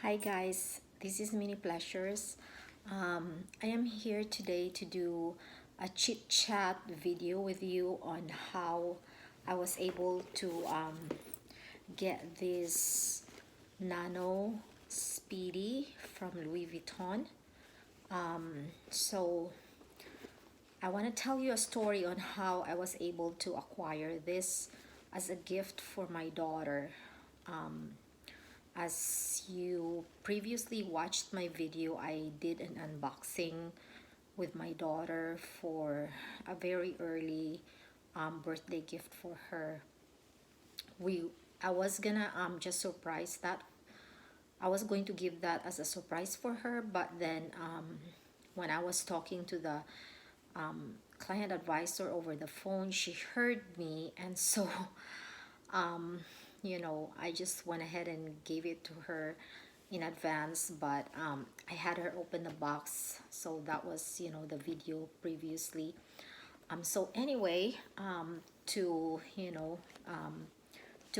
Hi guys, this is Mini Pleasures. I am here today to do a chit chat video with you on how I was able to get this Nano Speedy from Louis Vuitton. So I want to tell you a story on how I was able to acquire this as a gift for my daughter. As you previously watched my video, I did an unboxing with my daughter for a very early birthday gift for her. We I was gonna just surprise that. I was going to give that as a surprise for her, but then when I was talking to the client advisor over the phone, she heard me, and so I just went ahead and gave it to her in advance, but I had her open the box. So that was, the video previously. So anyway, to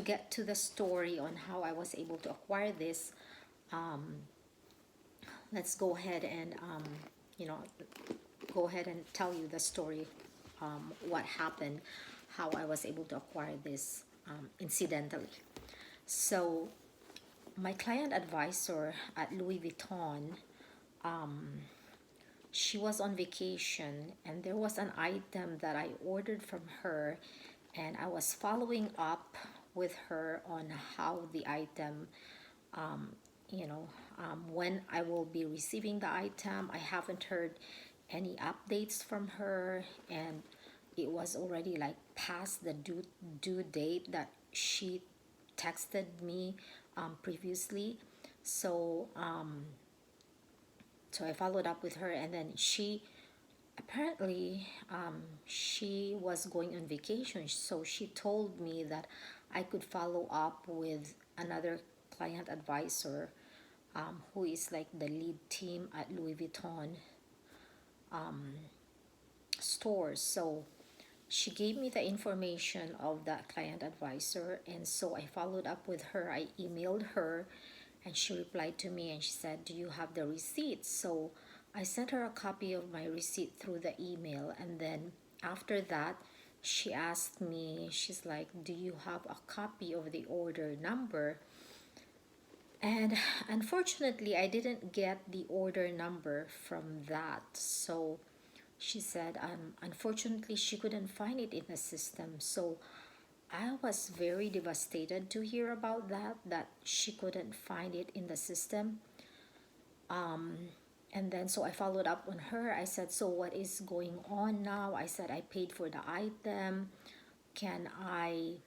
get to the story on how I was able to acquire this, let's go ahead and, you know, go ahead and tell you the story, what happened, how I was able to acquire this incidentally. So my client advisor at Louis Vuitton, she was on vacation and there was an item that I ordered from her, and I was following up with her on how the item, when I will be receiving the item. I haven't heard any updates from her, and it was already like past the due date that she texted me previously. So so I followed up with her, and then she apparently she was going on vacation, so she told me that I could follow up with another client advisor, who is like the lead team at Louis Vuitton stores. So she gave me the information of that client advisor, and so I followed up with her. I emailed her, and she replied to me and she said, "Do you have the receipt?" So I sent her a copy of my receipt through the email, and then after that she asked me, she's like, "Do you have a copy of the order number?" And unfortunately I didn't get the order number from that. So she said, unfortunately she couldn't find it in the system. So I was very devastated to hear about that she couldn't find it in the system. And then so I followed up on her. I said, "So what is going on now?" I said, "I paid for the item. Can I,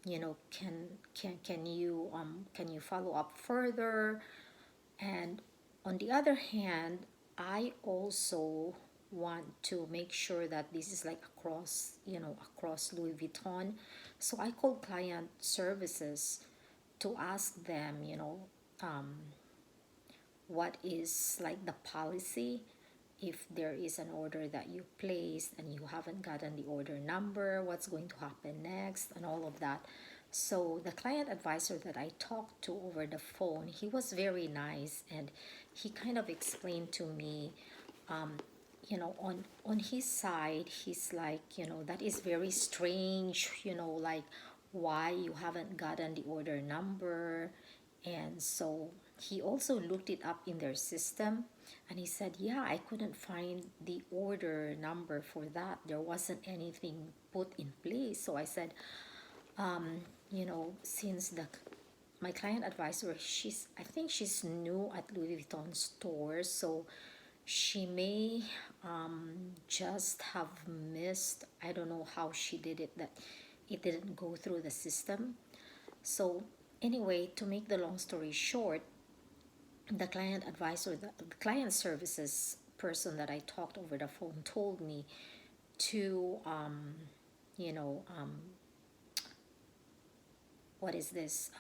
can you follow up further?" And on the other hand, I also want to make sure that this is like across Louis Vuitton. So I called client services to ask them, what is like the policy if there is an order that you placed and you haven't gotten the order number, what's going to happen next, and all of that. So the client advisor that I talked to over the phone, he was very nice, and he kind of explained to me, on his side, he's like, that is very strange, like why you haven't gotten the order number. And so he also looked it up in their system, and he said, "Yeah, I couldn't find the order number for that. There wasn't anything put in place." So I said, since the my client advisor, I think she's new at Louis Vuitton store, so she may just have missed. I don't know how she did it, that it didn't go through the system. So anyway, to make the long story short, the client advisor, the client services person that I talked over the phone told me to, you know, what is this?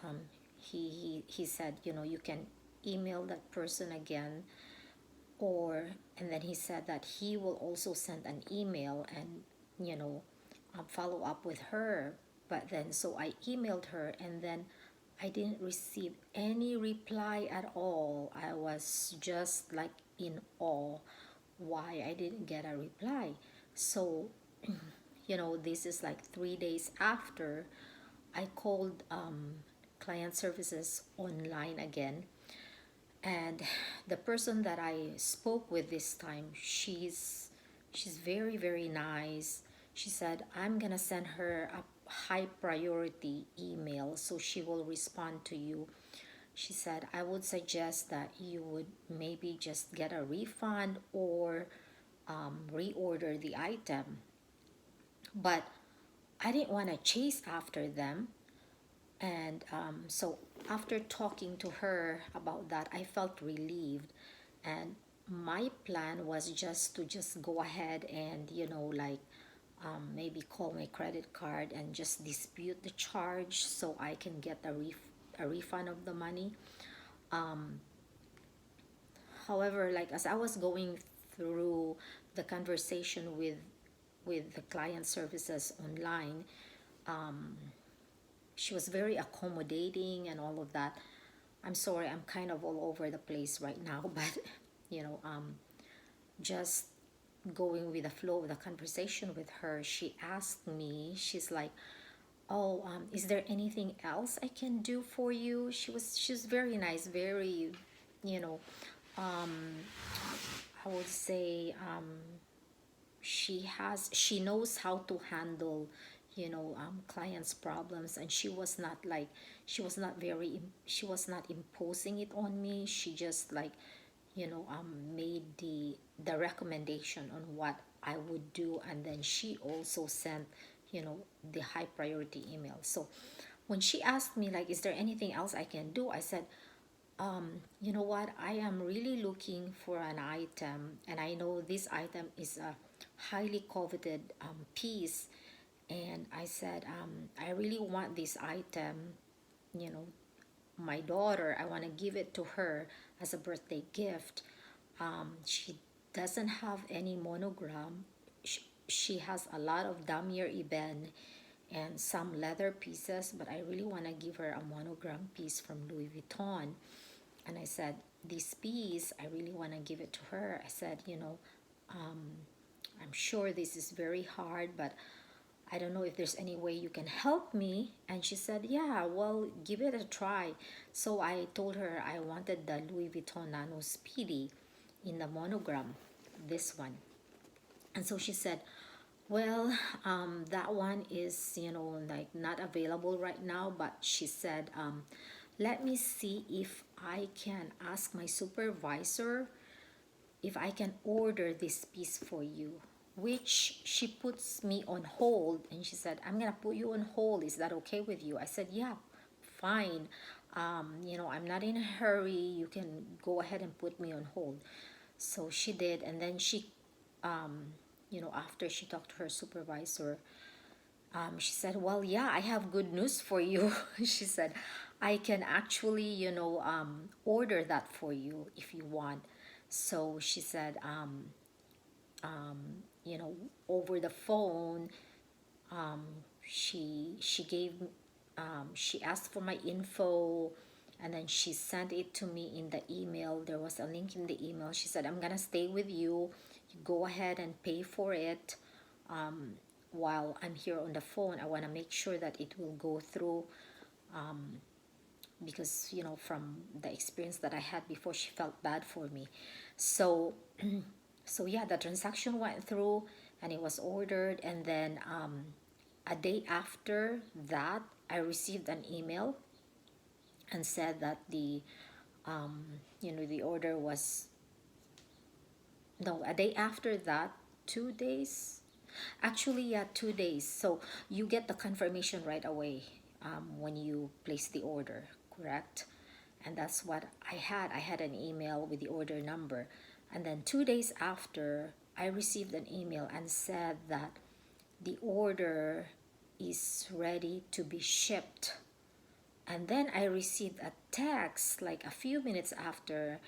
He said, you can email that person again, or, and then he said that he will also send an email and, follow up with her. But then, so I emailed her, and then I didn't receive any reply at all. I was just like in awe why I didn't get a reply. So, this is like 3 days after I called client services online again. And the person that I spoke with this time, she's very, very nice. She said, I'm gonna send her a high priority email so she will respond to you. She said, I would suggest that you would maybe just get a refund or reorder the item. But I didn't want to chase after them. And so after talking to her about that, I felt relieved. And my plan was just go ahead and, maybe call my credit card and just dispute the charge so I can get a refund of the money. However, like as I was going through the conversation with the client services online, she was very accommodating and all of that. I'm sorry, I'm kind of all over the place right now, but you know, um, just going with the flow of the conversation with her, she asked me, she's like, "Oh, is there anything else I can do for you?" She's very nice, very, you know, I would say she knows how to handle clients problems, and she was not imposing it on me. She just like made the recommendation on what I would do, and then she also sent the high priority email. So when she asked me like, is there anything else I can do, I said, you know what, I am really looking for an item, and I know this item is a highly coveted piece. And I said, I really want this item, you know, my daughter, I want to give it to her as a birthday gift. She doesn't have any monogram. She has a lot of damier eben and some leather pieces, but I really want to give her a monogram piece from Louis Vuitton. And I said, this piece, I really want to give it to her. I said, I'm sure this is very hard, but I don't know if there's any way you can help me. And she said, yeah, well, give it a try. So I told her I wanted the Louis Vuitton Nano Speedy in the monogram, this one. And so she said, well, that one is, like not available right now. But she said, let me see if I can ask my supervisor if I can order this piece for you, which she puts me on hold. And she said, I'm gonna put you on hold, is that okay with you? I said, yeah, fine. I'm not in a hurry, you can go ahead and put me on hold. So she did. And then after she talked to her supervisor, she said, well, yeah, I have good news for you. She said, I can actually order that for you if you want. So she said, over the phone, she gave she asked for my info, and then she sent it to me in the email. There was a link in the email. She said, I'm gonna stay with you, you go ahead and pay for it. While I'm here on the phone, I want to make sure that it will go through, because from the experience that I had before, she felt bad for me. So so yeah, the transaction went through and it was ordered. And then a day after that, I received an email and said that the order was, no, a day after that, 2 days, actually, yeah, 2 days. So you get the confirmation right away when you place the order, correct? And that's what I had an email with the order number. And then 2 days after, I received an email and said that the order is ready to be shipped. And then I received a text like a few minutes after,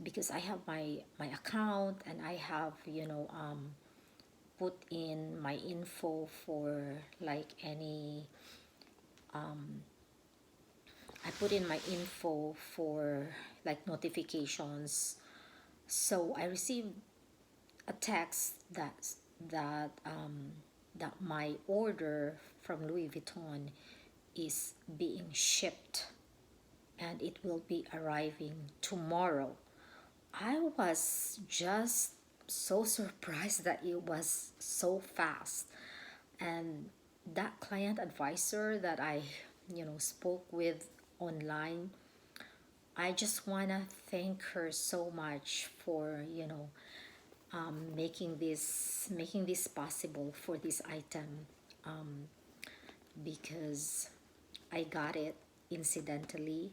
because I have my account, and I have put in my info for like any I put in my info for like notifications. So I received a text that my order from Louis Vuitton is being shipped and it will be arriving tomorrow. I was just so surprised that it was so fast. And that client advisor that I, spoke with online, I just want to thank her so much for, making this possible for this item, because I got it incidentally.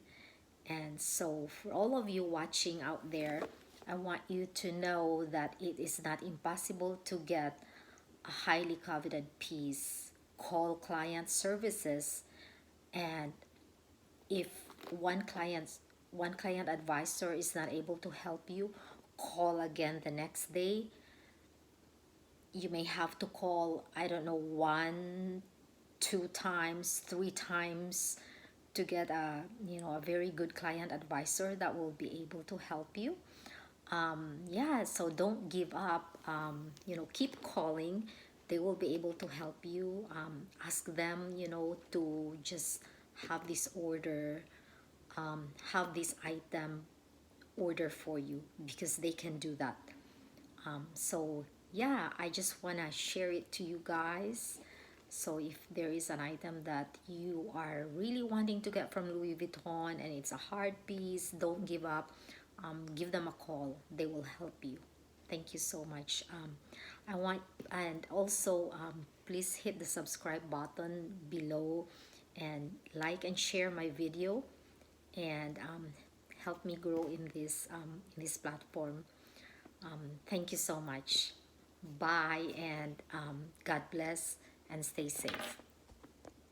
And so, for all of you watching out there, I want you to know that it is not impossible to get a highly coveted piece. Call client services, and if one client one client advisor is not able to help you, call again the next day. You may have to call, I don't know, one, two times, three times to get a very good client advisor that will be able to help you. Yeah, so don't give up. Keep calling. They will be able to help you. Ask them, to just have this order, have this item order for you, because they can do that. So yeah, I just want to share it to you guys. So if there is an item that you are really wanting to get from Louis Vuitton and it's a hard piece, don't give up. Give them a call. They will help you. Thank you so much. I want, and also, please hit the subscribe button below and like and share my video, and help me grow in this platform. Thank you so much. Bye, and God bless, and stay safe.